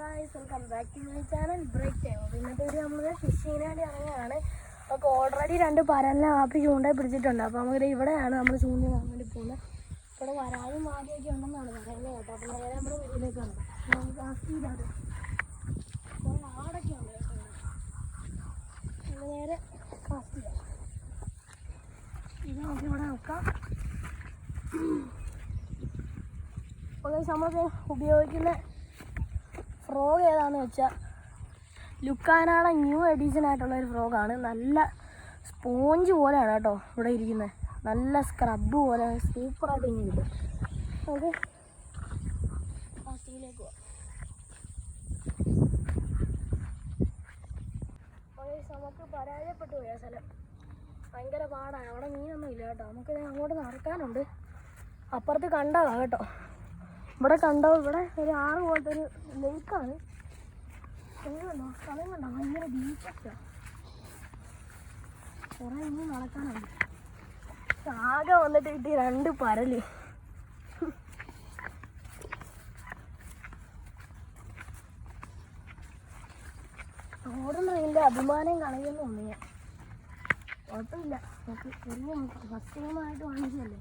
Guys, welcome back to my channel break time. ഇന്നത്തെ ഒരു നമ്മൾ ഫിഷിങ്ങിന് വേണ്ടി ഇറങ്ങിയാണ്. നമുക്ക് ഓൾറെഡി 2 പരലിനെ ആപ്പി ചൂണ്ടായി പിടിച്ചിട്ടുണ്ട്. അപ്പോൾ നമുക്ക് ഇവിടെയാണ് നമ്മൾ ചൂണ്ടി കാണാൻ വേണ്ടി പോകുന്നത്. ഇവിടെ വരാനും ആദ്യമൊക്കെ ഉണ്ടെന്നാണ് പറയുന്നത് കേട്ടോ. അപ്പോൾ നേരെ നമ്മുടെ വീട്ടിലേക്കാണ് കാസ്റ്റ് ചെയ്തത്. കുറേ ആടൊക്കെ ഉണ്ട് കേട്ടോ. നമ്മൾ നേരെ കാസ്റ്റ് ചെയ്യാം. ഇത് നമുക്ക് ഇവിടെ നോക്കാം. അപ്പോൾ നമ്മൾ ഉപയോഗിക്കുന്ന ഫ്രോഗ് ഏതാണെന്ന് വെച്ചാൽ ലുക്കാനാടെ ന്യൂ എഡിഷൻ ആയിട്ടുള്ളൊരു ഫ്രോഗാണ്. നല്ല സ്പോഞ്ച് പോലെയാണ് കേട്ടോ ഇവിടെ ഇരിക്കുന്നത്. നല്ല സ്ക്രബ് പോലെ സൂപ്പറായിട്ട് ഇങ്ങനെ കിട്ടും. നമുക്ക് കാസ്റ്റിലേക്ക് പോവാം. നമുക്ക് പരാജയപ്പെട്ടു പോയി ആ സ്ഥലം. ഭയങ്കര പാടാണ്. അവിടെ മീനൊന്നും ഇല്ല കേട്ടോ. നമുക്ക് അങ്ങോട്ട് നടക്കാനുണ്ട്. അപ്പുറത്ത് കണ്ടതാണ് കേട്ടോ. ഇവിടെ കണ്ടോ, ഇവിടെ ഒരു 6 പോലത്തെ ഒരു ലേക്കാണ്. കണ്ടോ സ്ഥലം കണ്ടോ, ഭയങ്കര ബീച്ചൊക്കെയാണ്. കുറേ ഇനി നടക്കാനുണ്ട്. ആകെ വന്നിട്ട് കിട്ടി 2 പരല്. ഓടുന്നതിൻ്റെ അഭിമാനം കളയുന്നു ഒന്ന് ഞാൻ. കുഴപ്പമില്ല, നമുക്ക് ചെറിയ ഫസ്റ്റ് ടൈമായിട്ട് വാങ്ങിച്ചല്ലേ.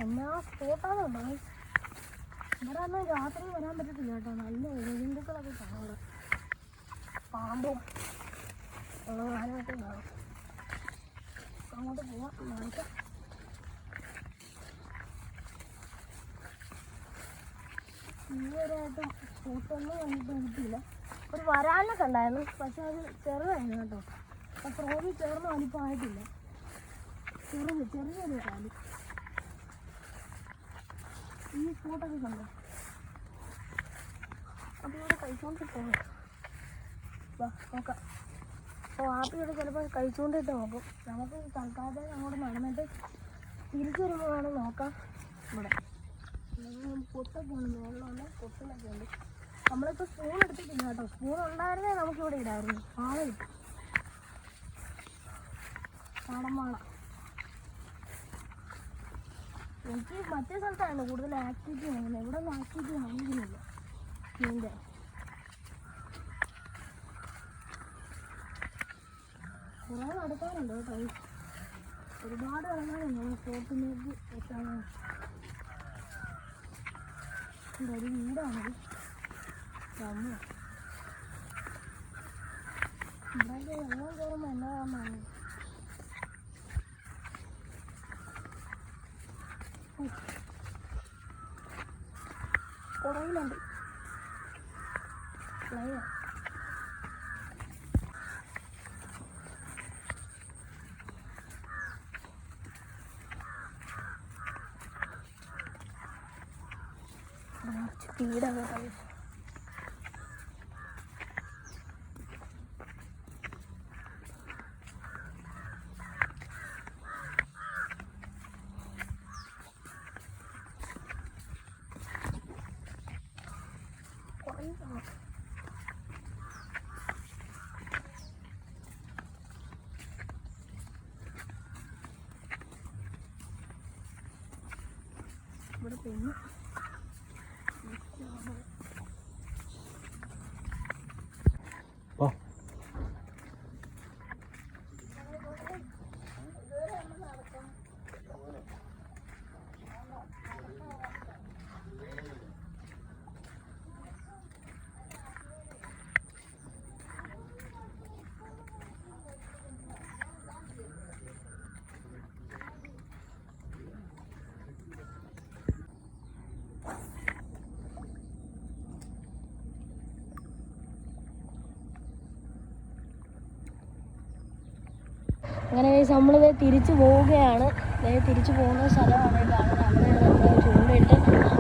എന്നാ സ്പോട്ടാണുണ്ടോ ഇവിടെ ഒന്നും രാത്രി വരാൻ പറ്റത്തില്ല കേട്ടോ. നല്ല ജന്തുക്കളൊക്കെ കാണാം. ഇവിടെ പാമ്പും ഉള്ളതാനായിട്ട് ഉണ്ടാവും. അങ്ങോട്ട് പോവാം. കാണിക്കാം. ഇതുവരെയായിട്ടും സ്പോട്ടൊന്നും കണ്ടിട്ട് കിട്ടിയില്ല. ഒരു വരാനൊക്കെ ഉണ്ടായിരുന്നു, പക്ഷെ അത് ചെറുതായിരുന്നു കേട്ടോ. ആ ഫ്രോഗിൽ ചേർന്ന് വലിപ്പമായിട്ടില്ല. ചെറിയൊരു കാലി. ഈ സ്പോട്ടൊക്കെ കണ്ടോ. അപ്പോൾ ഇവിടെ കഴിച്ചുകൊണ്ടിട്ട് പോകും. വാ നോക്കാം. അപ്പോൾ ആപ്പിയുടെ ചിലപ്പോൾ കഴിച്ചുകൊണ്ടിട്ട് നോക്കും. നമുക്ക് തൽക്കാലത്തേക്ക് അങ്ങോട്ട് നടന്നിട്ട് തിരിച്ചു വരുമ്പോൾ വേണം നോക്കാം. ഇവിടെ പൊട്ടൊക്കെ ഉണ്ട്, മുകളിലുള്ള പൊട്ടിലൊക്കെ ഉണ്ട്. നമ്മളിപ്പോൾ സ്പൂൺ എടുത്തിട്ടില്ല കേട്ടോ. സ്പൂൺ ഉണ്ടായിരുന്നേ നമുക്കിവിടെ ഇടായിരുന്നു. ആളെ കിട്ടും. നാടൻവാള. എനിക്ക് മറ്റേ സ്ഥലത്താണ് കൂടുതൽ ആക്ടിവിറ്റി കാണുന്നത്. ഇവിടെ ഒന്നും ആക്ടിവിറ്റി കാണിക്കുന്നില്ല മീൻ്റെ. കുറേ നടക്കാനുണ്ട് കേട്ടോ. ഒരുപാട് ഇറങ്ങാനുണ്ട്. നമ്മൾ സ്പോട്ടിലേക്ക് എത്താൻ. ഒരു വീടാണത്. ഇവിടെ വെള്ളം കയറുമ്പോൾ എന്നാ കാണാൻ കുറയിലുണ്ട്. സ്പീഡാണ് കേട്ടോ. ഇവിടെ പിന്നെ അങ്ങനെ നമ്മളിത് തിരിച്ചു പോവുകയാണ്. തിരിച്ചു പോകുന്ന സ്ഥലമാണ് കാണുന്നത്. അവിടെ ചൂണ്ടയിട്ട്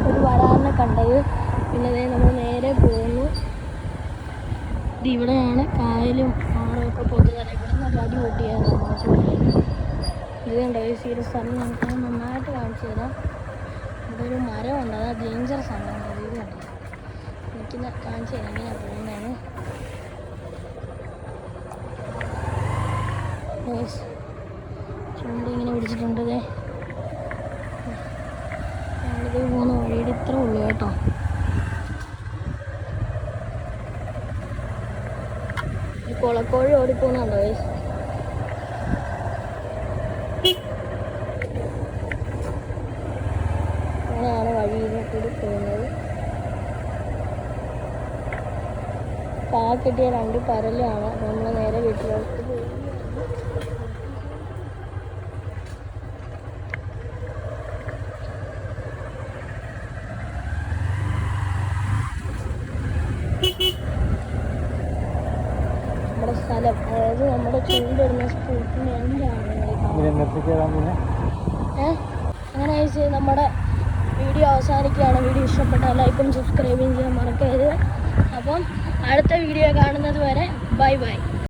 ഒരു വരാറിനെ കണ്ടത്. പിന്നെ നമ്മൾ നേരെ പോകുന്നു. ഇവിടെയാണ് കായലും ആളൊക്കെ പൊതുതല. ഇവിടെ നിന്ന് അടി പൊട്ടിയാണ് നമ്മൾ ചൂണ്ടയിൽ. ഇത് കണ്ടോ, ഈ സീരിയസ് സ്ഥലം നമുക്ക് നന്നായിട്ട് കാണിച്ചു തരാം. ഇവിടെ ഒരു മരമുണ്ട്, അത് ഡേഞ്ചറസ് ആണ്. ഇത് കണ്ടോ, എനിക്കിന്ന് കാണിച്ചു തരാം എങ്ങനെയാണ് പോകുന്നതാണ്. കുളക്കോഴി ഓടിപ്പോകുന്നുണ്ടോ ഗൈസ്? അങ്ങനെയാണ് വഴിയിൽ കൂടി പോകുന്നത്. കിട്ടിയ 2 പരലാണ്. അപ്പോൾ നമ്മൾ നേരെ വീട്ടിലോട്ട് പോയി. നമ്മുടെ സ്ഥലം, അതായത് നമ്മുടെ ചൂണ്ടിടുന്ന സ്പോട്ടിന് എന്താണ് അങ്ങനെ നമ്മുടെ വീഡിയോ അവസാനിക്കുകയാണ്. വീഡിയോ ഇഷ്ടപ്പെട്ടാൽ ലൈക്കും സബ്സ്ക്രൈബും ചെയ്യാൻ മറക്കരുത്. അപ്പം അടുത്ത വീഡിയോ കാണുന്നത് വരെ ബൈ ബൈ.